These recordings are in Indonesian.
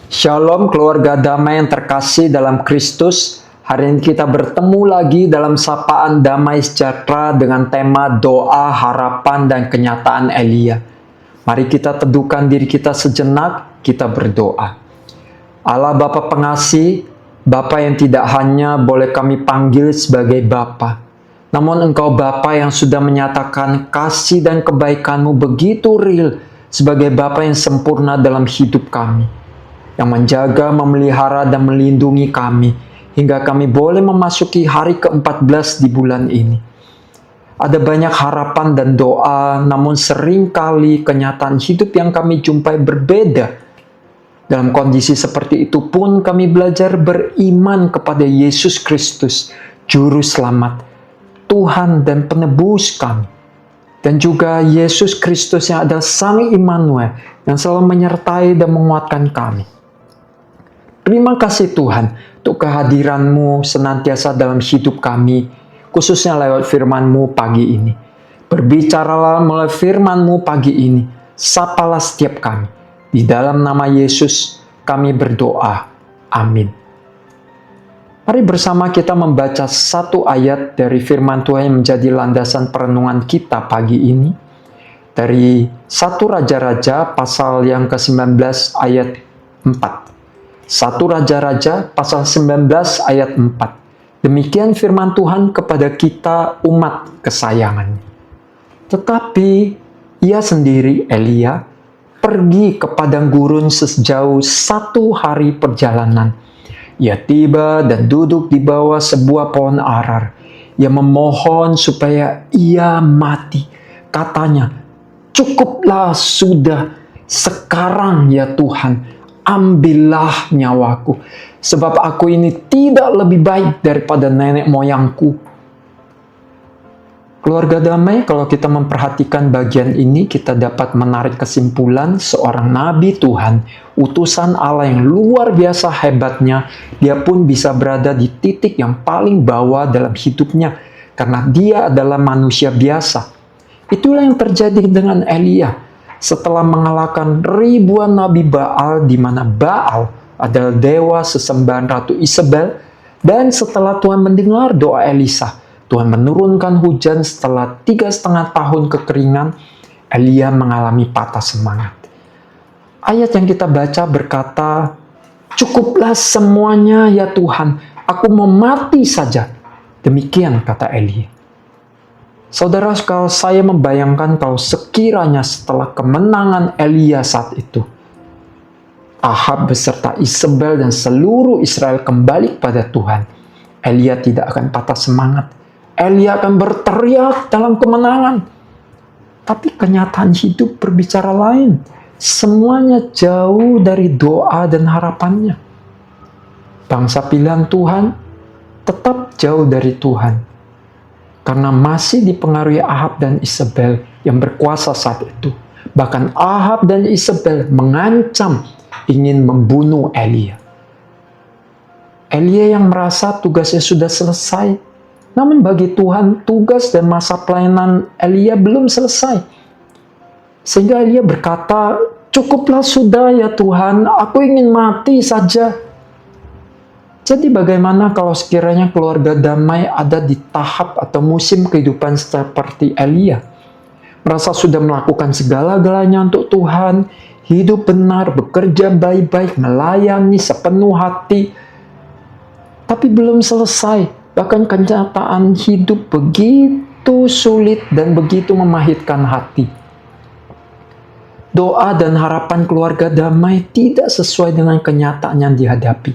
Shalom keluarga damai yang terkasih dalam Kristus. Hari ini kita bertemu lagi dalam sapaan damai sejahtera dengan tema doa, harapan, dan kenyataan Elia. Mari kita teduhkan diri kita sejenak, kita berdoa. Allah Bapa pengasih, Bapa yang tidak hanya boleh kami panggil sebagai Bapa, namun Engkau Bapa yang sudah menyatakan kasih dan kebaikan-Mu begitu real sebagai Bapa yang sempurna dalam hidup kami, yang menjaga, memelihara, dan melindungi kami, hingga kami boleh memasuki hari ke-14 di bulan ini. Ada banyak harapan dan doa, namun seringkali kenyataan hidup yang kami jumpai berbeda. Dalam kondisi seperti itu pun kami belajar beriman kepada Yesus Kristus, Juru Selamat, Tuhan dan Penebus kami. Dan juga Yesus Kristus yang adalah Sang Immanuel, yang selalu menyertai dan menguatkan kami. Terima kasih Tuhan untuk kehadiran-Mu senantiasa dalam hidup kami, khususnya lewat firman-Mu pagi ini. Berbicaralah melalui firman-Mu pagi ini, sapalah setiap kami. Di dalam nama Yesus kami berdoa. Amin. Mari bersama kita membaca satu ayat dari firman Tuhan yang menjadi landasan perenungan kita pagi ini. Dari 1 Raja-Raja pasal yang ke-19 ayat 4. 1 Raja-Raja pasal 19 ayat 4. Demikian firman Tuhan kepada kita umat kesayangannya. Tetapi ia sendiri, Elia, pergi ke padang gurun sejauh 1 hari perjalanan. Ia tiba dan duduk di bawah sebuah pohon arar. Ia memohon supaya ia mati. Katanya, "Cukuplah sudah, sekarang ya Tuhan, ambillah nyawaku, sebab aku ini tidak lebih baik daripada nenek moyangku." Keluarga damai, kalau kita memperhatikan bagian ini, kita dapat menarik kesimpulan seorang nabi Tuhan, utusan Allah yang luar biasa hebatnya, dia pun bisa berada di titik yang paling bawah dalam hidupnya, karena dia adalah manusia biasa. Itulah yang terjadi dengan Elia. Setelah mengalahkan ribuan nabi Baal, di mana Baal adalah dewa sesembahan Ratu Isabel, dan setelah Tuhan mendengar doa Elisa, Tuhan menurunkan hujan setelah 3,5 tahun kekeringan, Elia mengalami patah semangat. Ayat yang kita baca berkata, "Cukuplah semuanya ya Tuhan, aku mau mati saja." Demikian kata Elia. Saudara, kalau saya membayangkan kalau sekiranya setelah kemenangan Elia saat itu, Ahab beserta Isabel dan seluruh Israel kembali kepada Tuhan, Elia tidak akan patah semangat. Elia akan berteriak dalam kemenangan. Tapi kenyataan hidup berbicara lain. Semuanya jauh dari doa dan harapannya. Bangsa pilihan Tuhan tetap jauh dari Tuhan, karena masih dipengaruhi Ahab dan Isabel yang berkuasa saat itu. Bahkan Ahab dan Isabel mengancam ingin membunuh Elia. Elia yang merasa tugasnya sudah selesai, namun bagi Tuhan tugas dan masa pelayanan Elia belum selesai. Sehingga Elia berkata, "Cukuplah sudah ya Tuhan, aku ingin mati saja." Jadi bagaimana kalau sekiranya keluarga damai ada di tahap atau musim kehidupan seperti Elia? Merasa sudah melakukan segala-galanya untuk Tuhan, hidup benar, bekerja baik-baik, melayani sepenuh hati, tapi belum selesai. Bahkan kenyataan hidup begitu sulit dan begitu memahitkan hati. Doa dan harapan keluarga damai tidak sesuai dengan kenyataan yang dihadapi.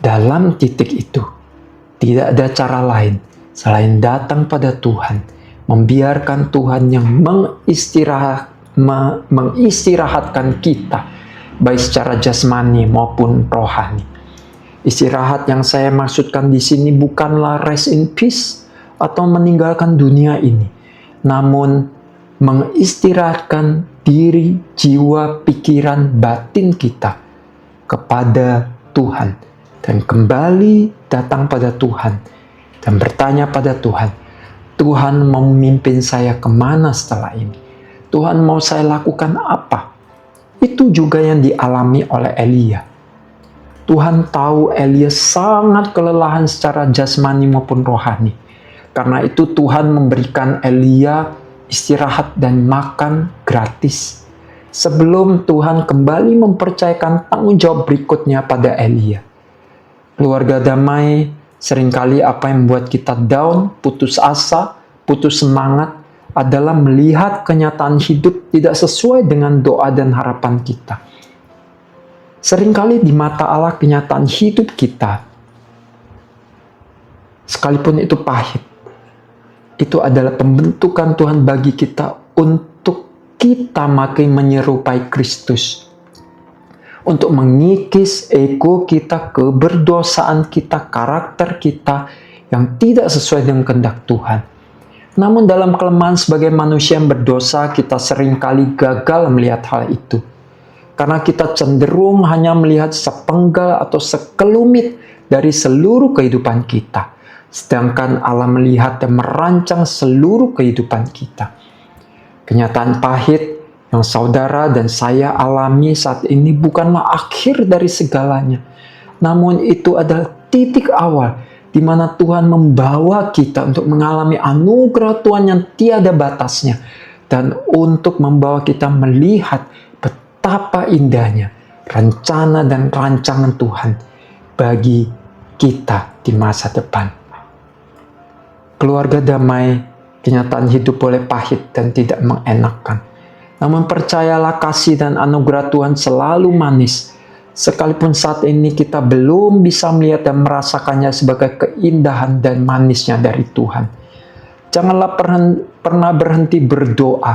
Dalam titik itu, tidak ada cara lain selain datang pada Tuhan, membiarkan Tuhan yang mengistirahatkan kita, baik secara jasmani maupun rohani. Istirahat yang saya maksudkan di sini bukanlah rest in peace atau meninggalkan dunia ini, namun mengistirahatkan diri, jiwa, pikiran, batin kita kepada Tuhan. Dan kembali datang pada Tuhan dan bertanya pada Tuhan, "Tuhan mau memimpin saya kemana setelah ini? Tuhan mau saya lakukan apa?" Itu juga yang dialami oleh Elia. Tuhan tahu Elia sangat kelelahan secara jasmani maupun rohani. Karena itu Tuhan memberikan Elia istirahat dan makan gratis. Sebelum Tuhan kembali mempercayakan tanggung jawab berikutnya pada Elia. Keluarga Damai, seringkali apa yang membuat kita down, putus asa, putus semangat adalah melihat kenyataan hidup tidak sesuai dengan doa dan harapan kita. Seringkali di mata Allah kenyataan hidup kita, sekalipun itu pahit, itu adalah pembentukan Tuhan bagi kita untuk kita makin menyerupai Kristus. Untuk mengikis ego kita, keberdosaan kita, karakter kita yang tidak sesuai dengan kehendak Tuhan. Namun dalam kelemahan sebagai manusia yang berdosa, kita seringkali gagal melihat hal itu. Karena kita cenderung hanya melihat sepenggal atau sekelumit dari seluruh kehidupan kita. Sedangkan Allah melihat dan merancang seluruh kehidupan kita. Kenyataan pahit yang saudara dan saya alami saat ini bukanlah akhir dari segalanya. Namun itu adalah titik awal di mana Tuhan membawa kita untuk mengalami anugerah Tuhan yang tiada batasnya. Dan untuk membawa kita melihat betapa indahnya rencana dan rancangan Tuhan bagi kita di masa depan. Keluarga Damai, kenyataan hidup boleh pahit dan tidak mengenakan. Namun percayalah kasih dan anugerah Tuhan selalu manis. Sekalipun saat ini kita belum bisa melihat dan merasakannya sebagai keindahan dan manisnya dari Tuhan. Janganlah pernah berhenti berdoa.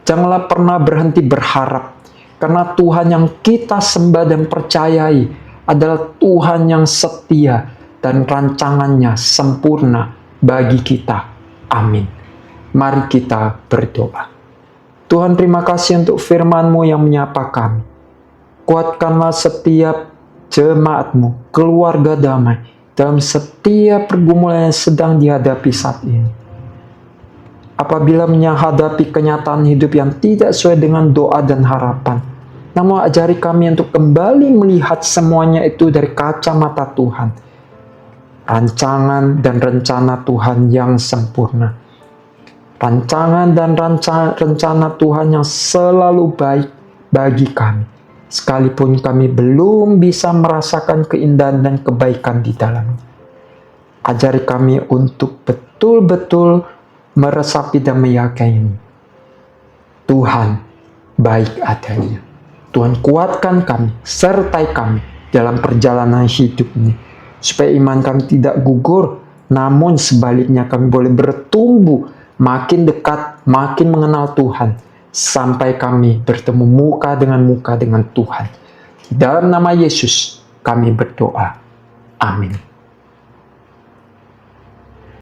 Janganlah pernah berhenti berharap. Karena Tuhan yang kita sembah dan percayai adalah Tuhan yang setia dan rancangannya sempurna bagi kita. Amin. Mari kita berdoa. Tuhan, terima kasih untuk firman-Mu yang menyapa kami. Kuatkanlah setiap jemaat-Mu, keluarga Damai, dalam setiap pergumulan yang sedang dihadapi saat ini. Apabila menghadapi kenyataan hidup yang tidak sesuai dengan doa dan harapan, namun ajari kami untuk kembali melihat semuanya itu dari kacamata Tuhan. Rancangan dan rencana Tuhan yang sempurna. Rancangan dan rencana Tuhan yang selalu baik bagi kami. Sekalipun kami belum bisa merasakan keindahan dan kebaikan di dalamnya. Ajari kami untuk betul-betul meresapi dan meyakini Tuhan baik adanya. Tuhan kuatkan kami, sertai kami dalam perjalanan hidup ini. Supaya iman kami tidak gugur, namun sebaliknya kami boleh bertumbuh, makin dekat, makin mengenal Tuhan. Sampai kami bertemu muka dengan Tuhan. Di dalam nama Yesus kami berdoa. Amin.